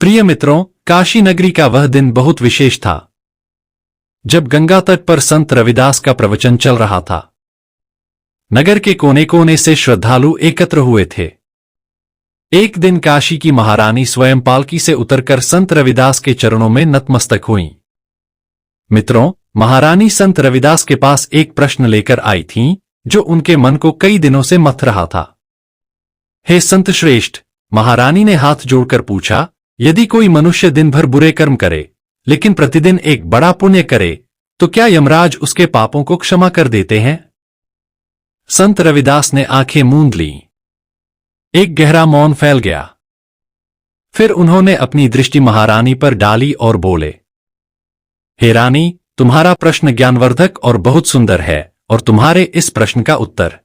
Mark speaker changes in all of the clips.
Speaker 1: प्रिय मित्रों, काशी नगरी का वह दिन बहुत विशेष था जब गंगा तट पर संत रविदास का प्रवचन चल रहा था। नगर के कोने कोने से श्रद्धालु एकत्र हुए थे। एक दिन काशी की महारानी स्वयं पालकी से उतरकर संत रविदास के चरणों में नतमस्तक हुईं। मित्रों, महारानी संत रविदास के पास एक प्रश्न लेकर आई थीं, जो उनके मन को कई दिनों से मथ रहा था। हे संत श्रेष्ठ, महारानी ने हाथ जोड़कर पूछा, यदि कोई मनुष्य दिन भर बुरे कर्म करे लेकिन प्रतिदिन एक बड़ा पुण्य करे तो क्या यमराज उसके पापों को क्षमा कर देते हैं? संत रविदास ने आंखें मूंद लीं। एक गहरा मौन फैल गया। फिर उन्होंने अपनी दृष्टि महारानी पर डाली और बोले, हे रानी, तुम्हारा प्रश्न ज्ञानवर्धक और बहुत सुंदर है, और तुम्हारे इस प्रश्न का उत्तर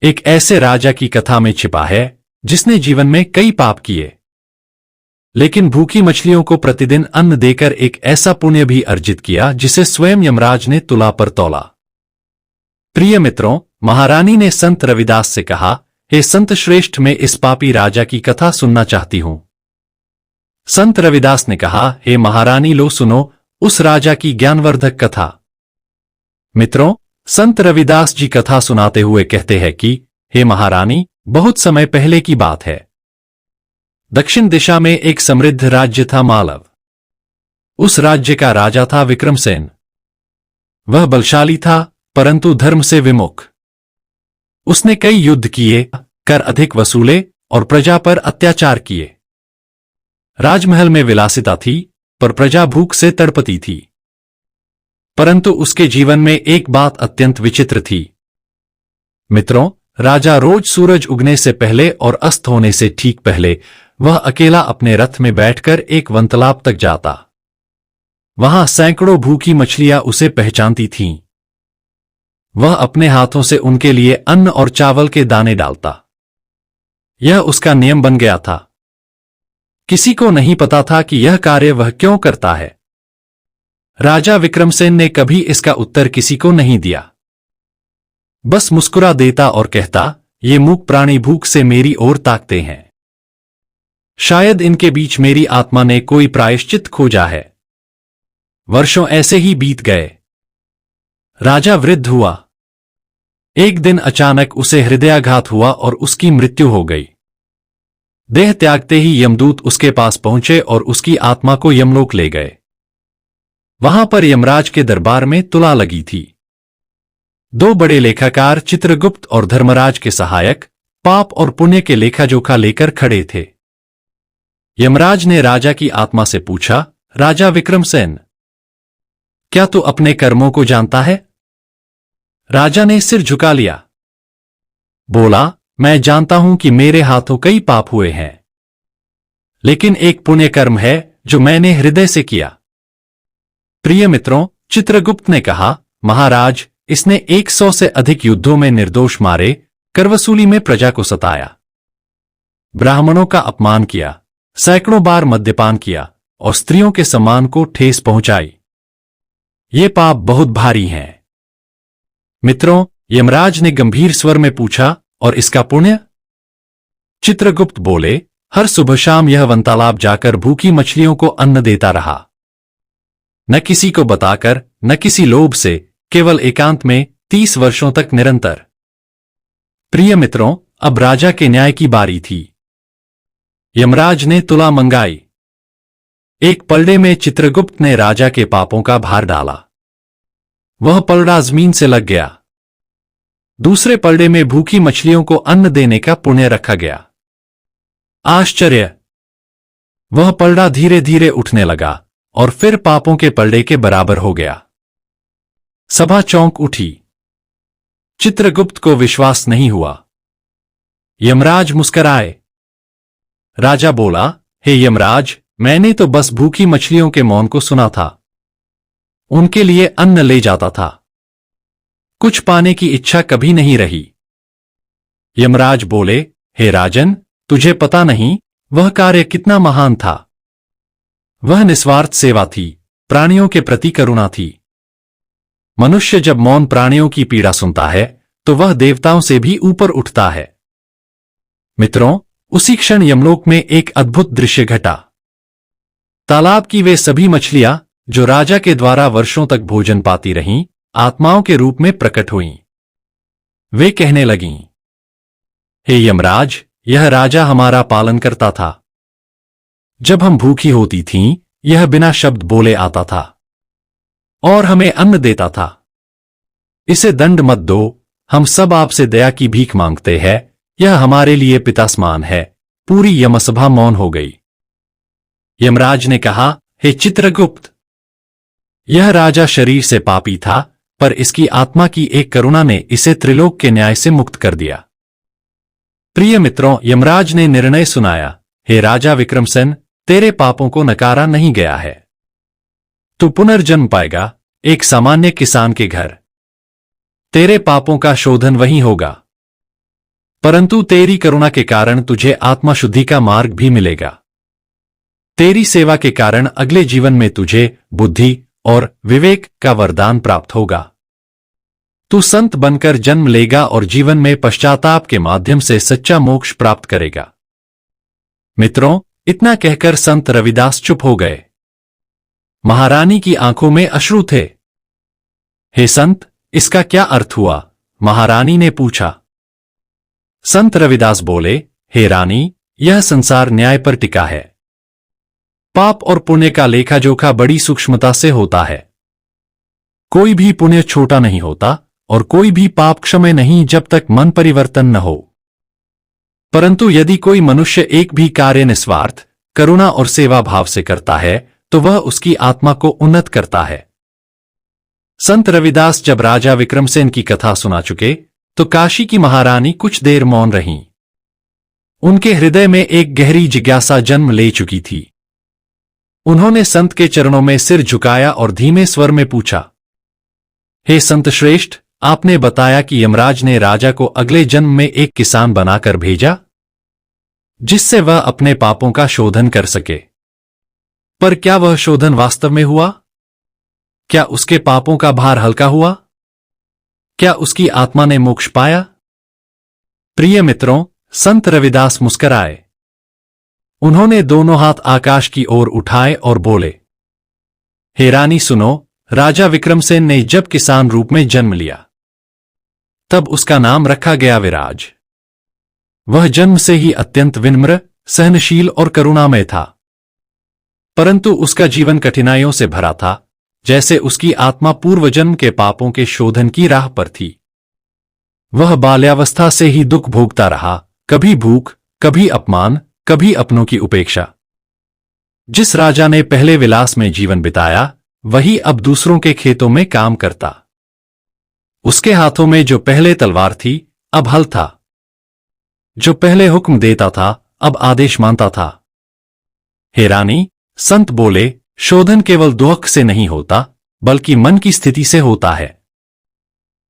Speaker 1: एक ऐसे राजा की कथा में छिपा है जिसने जीवन में कई पाप किए, लेकिन भूखी मछलियों को प्रतिदिन अन्न देकर एक ऐसा पुण्य भी अर्जित किया जिसे स्वयं यमराज ने तुला पर तौला। प्रिय मित्रों, महारानी ने संत रविदास से कहा, हे संत श्रेष्ठ, मैं इस पापी राजा की कथा सुनना चाहती हूं। संत रविदास ने कहा, हे महारानी, लो सुनो उस राजा की ज्ञानवर्धक कथा। मित्रों, संत रविदास जी कथा सुनाते हुए कहते हैं कि हे महारानी, बहुत समय पहले की बात है। दक्षिण दिशा में एक समृद्ध राज्य था, मालव। उस राज्य का राजा था विक्रमसेन। वह बलशाली था, परंतु धर्म से विमुख। उसने कई युद्ध किए, कर अधिक वसूले और प्रजा पर अत्याचार किए। राजमहल में विलासिता थी, पर प्रजा भूख से तड़पती थी। परंतु उसके जीवन में एक बात अत्यंत विचित्र थी। मित्रों, राजा रोज सूरज उगने से पहले और अस्त होने से ठीक पहले वह अकेला अपने रथ में बैठकर एक वनतालाब तक जाता। वहां सैकड़ों भूखी मछलियां उसे पहचानती थीं। वह अपने हाथों से उनके लिए अन्न और चावल के दाने डालता। यह उसका नियम बन गया था। किसी को नहीं पता था कि यह कार्य वह क्यों करता है। राजा विक्रमसेन ने कभी इसका उत्तर किसी को नहीं दिया। बस मुस्कुरा देता और कहता, ये मूक प्राणी भूख से मेरी ओर ताकते हैं। शायद इनके बीच मेरी आत्मा ने कोई प्रायश्चित खोजा है। वर्षों ऐसे ही बीत गए। राजा वृद्ध हुआ। एक दिन अचानक उसे हृदयाघात हुआ और उसकी मृत्यु हो गई। देह त्यागते ही यमदूत उसके पास पहुंचे और उसकी आत्मा को यमलोक ले गए। वहां पर यमराज के दरबार में तुला लगी थी। दो बड़े लेखाकार, चित्रगुप्त और धर्मराज के सहायक, पाप और पुण्य के लेखा जोखा लेकर खड़े थे। यमराज ने राजा की आत्मा से पूछा, राजा विक्रमसेन, क्या तू अपने कर्मों को जानता है? राजा ने सिर झुका लिया। बोला, मैं जानता हूं कि मेरे हाथों कई पाप हुए हैं, लेकिन एक पुण्य कर्म है जो मैंने हृदय से किया। प्रिय मित्रों, चित्रगुप्त ने कहा, महाराज, इसने 100 से अधिक युद्धों में निर्दोष मारे, करवसूली में प्रजा को सताया, ब्राह्मणों का अपमान किया, सैकड़ों बार मद्यपान किया और स्त्रियों के सम्मान को ठेस पहुंचाई। ये पाप बहुत भारी हैं। मित्रों, यमराज ने गंभीर स्वर में पूछा, और इसका पुण्य? चित्रगुप्त बोले, हर सुबह शाम यह वनतालाब जाकर भूखी मछलियों को अन्न देता रहा। न किसी को बताकर, न किसी लोभ से, केवल एकांत में 30 वर्षों तक निरंतर। प्रिय मित्रों, अब राजा के न्याय की बारी थी। यमराज ने तुला मंगाई। एक पलड़े में चित्रगुप्त ने राजा के पापों का भार डाला। वह पलड़ा जमीन से लग गया। दूसरे पलड़े में भूखी मछलियों को अन्न देने का पुण्य रखा गया। आश्चर्य! वह पलड़ा धीरे धीरे उठने लगा और फिर पापों के पलड़े के बराबर हो गया। सभा चौंक उठी। चित्रगुप्त को विश्वास नहीं हुआ। यमराज मुस्कराए। राजा बोला, हे यमराज, मैंने तो बस भूखी मछलियों के मौन को सुना था। उनके लिए अन्न ले जाता था। कुछ पाने की इच्छा कभी नहीं रही। यमराज बोले, हे राजन, तुझे पता नहीं वह कार्य कितना महान था। वह निस्वार्थ सेवा थी, प्राणियों के प्रति करुणा थी। मनुष्य जब मौन प्राणियों की पीड़ा सुनता है तो वह देवताओं से भी ऊपर उठता है। मित्रों, उसी क्षण यमलोक में एक अद्भुत दृश्य घटा। तालाब की वे सभी मछलियां जो राजा के द्वारा वर्षों तक भोजन पाती रहीं, आत्माओं के रूप में प्रकट हुईं। वे कहने लगीं, हे यमराज, यह राजा हमारा पालन करता था। जब हम भूखी होती थीं, यह बिना शब्द बोले आता था और हमें अन्न देता था। इसे दंड मत दो, हम सब आपसे दया की भीख मांगते हैं, यह हमारे लिए पिता समान है। पूरी यमसभा मौन हो गई। यमराज ने कहा, हे चित्रगुप्त, यह राजा शरीर से पापी था, पर इसकी आत्मा की एक करुणा ने इसे त्रिलोक के न्याय से मुक्त कर दिया। प्रिय मित्रों, यमराज ने निर्णय सुनाया, हे राजा विक्रमसेन, तेरे पापों को नकारा नहीं गया है। तू पुनर्जन्म पाएगा, एक सामान्य किसान के घर। तेरे पापों का शोधन वहीं होगा, परंतु तेरी करुणा के कारण तुझे आत्मा शुद्धि का मार्ग भी मिलेगा। तेरी सेवा के कारण अगले जीवन में तुझे बुद्धि और विवेक का वरदान प्राप्त होगा। तू संत बनकर जन्म लेगा और जीवन में पश्चाताप के माध्यम से सच्चा मोक्ष प्राप्त करेगा। मित्रों, इतना कहकर संत रविदास चुप हो गए। महारानी की आंखों में अश्रु थे। हे संत, इसका क्या अर्थ हुआ? महारानी ने पूछा। संत रविदास बोले, हे रानी, यह संसार न्याय पर टिका है। पाप और पुण्य का लेखा जोखा बड़ी सूक्ष्मता से होता है। कोई भी पुण्य छोटा नहीं होता और कोई भी पाप क्षम्य नहीं जब तक मन परिवर्तन न हो। परंतु यदि कोई मनुष्य एक भी कार्य निस्वार्थ, करुणा और सेवा भाव से करता है, तो वह उसकी आत्मा को उन्नत करता है। संत रविदास जब राजा विक्रमसेन की कथा सुना चुके, तो काशी की महारानी कुछ देर मौन रहीं। उनके हृदय में एक गहरी जिज्ञासा जन्म ले चुकी थी। उन्होंने संत के चरणों में सिर झुकाया और धीमे स्वर में पूछा, हे संत श्रेष्ठ, आपने बताया कि यमराज ने राजा को अगले जन्म में एक किसान बनाकर भेजा, जिससे वह अपने पापों का शोधन कर सके। पर क्या वह शोधन वास्तव में हुआ? क्या उसके पापों का भार हल्का हुआ? क्या उसकी आत्मा ने मोक्ष पाया? प्रिय मित्रों, संत रविदास मुस्कराए। उन्होंने दोनों हाथ आकाश की ओर उठाए और बोले, हे रानी सुनो, राजा विक्रमसेन ने जब किसान रूप में जन्म लिया, तब उसका नाम रखा गया विराज। वह जन्म से ही अत्यंत विनम्र, सहनशील और करुणामय था। परंतु उसका जीवन कठिनाइयों से भरा था, जैसे उसकी आत्मा पूर्व जन्म के पापों के शोधन की राह पर थी। वह बाल्यावस्था से ही दुख भोगता रहा, कभी भूख, कभी अपमान, कभी अपनों की उपेक्षा। जिस राजा ने पहले विलास में जीवन बिताया, वही अब दूसरों के खेतों में काम करता। उसके हाथों में जो पहले तलवार थी, अब हल था। जो पहले हुक्म देता था, अब आदेश मानता था। हे रानी, संत बोले, शोधन केवल दुख से नहीं होता, बल्कि मन की स्थिति से होता है।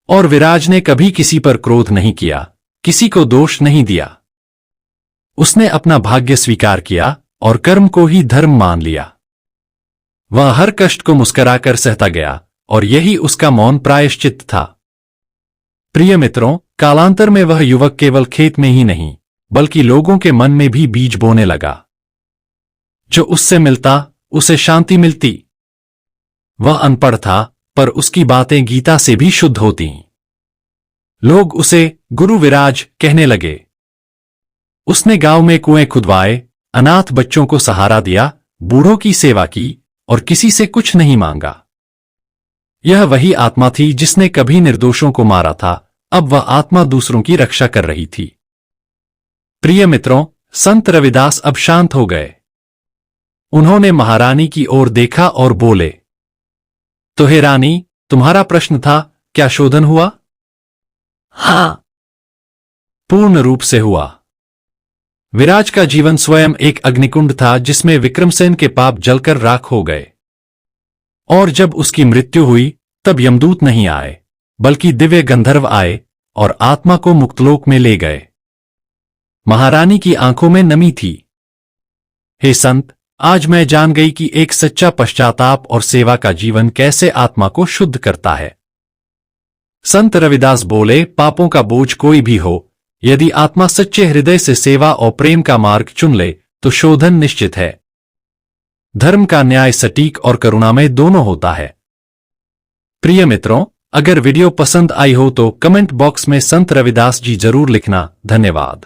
Speaker 1: और विराज ने कभी किसी पर क्रोध नहीं किया, किसी को दोष नहीं दिया। उसने अपना भाग्य स्वीकार किया और कर्म को ही धर्म मान लिया। वह हर कष्ट को मुस्कुराकर सहता गया और यही उसका मौन प्रायश्चित था। प्रिय मित्रों, कालांतर में वह युवक केवल खेत में ही नहीं, बल्कि लोगों के मन में भी बीज बोने लगा। जो उससे मिलता, उसे शांति मिलती। वह अनपढ़ था, पर उसकी बातें गीता से भी शुद्ध होती। लोग उसे गुरु विराज कहने लगे। उसने गांव में कुएं खुदवाए, अनाथ बच्चों को सहारा दिया, बूढ़ों की सेवा की और किसी से कुछ नहीं मांगा। यह वही आत्मा थी जिसने कभी निर्दोषों को मारा था, अब वह आत्मा दूसरों की रक्षा कर रही थी। प्रिय मित्रों, संत रविदास अब शांत हो गए। उन्होंने महारानी की ओर देखा और बोले, तो हे रानी, तुम्हारा प्रश्न था, क्या शोधन हुआ? हाँ, पूर्ण रूप से हुआ। विराज का जीवन स्वयं एक अग्निकुंड था जिसमें विक्रमसेन के पाप जलकर राख हो गए। और जब उसकी मृत्यु हुई, तब यमदूत नहीं आए, बल्कि दिव्य गंधर्व आए और आत्मा को मुक्तलोक में ले गए। महारानी की आंखों में नमी थी। हे संत, आज मैं जान गई कि एक सच्चा पश्चाताप और सेवा का जीवन कैसे आत्मा को शुद्ध करता है। संत रविदास बोले, पापों का बोझ कोई भी हो, यदि आत्मा सच्चे हृदय से सेवा और प्रेम का मार्ग चुन ले, तो शोधन निश्चित है। धर्म का न्याय सटीक और करुणामय दोनों होता है। प्रिय मित्रों, अगर वीडियो पसंद आई हो तो कमेंट बॉक्स में संत रविदास जी जरूर लिखना। धन्यवाद।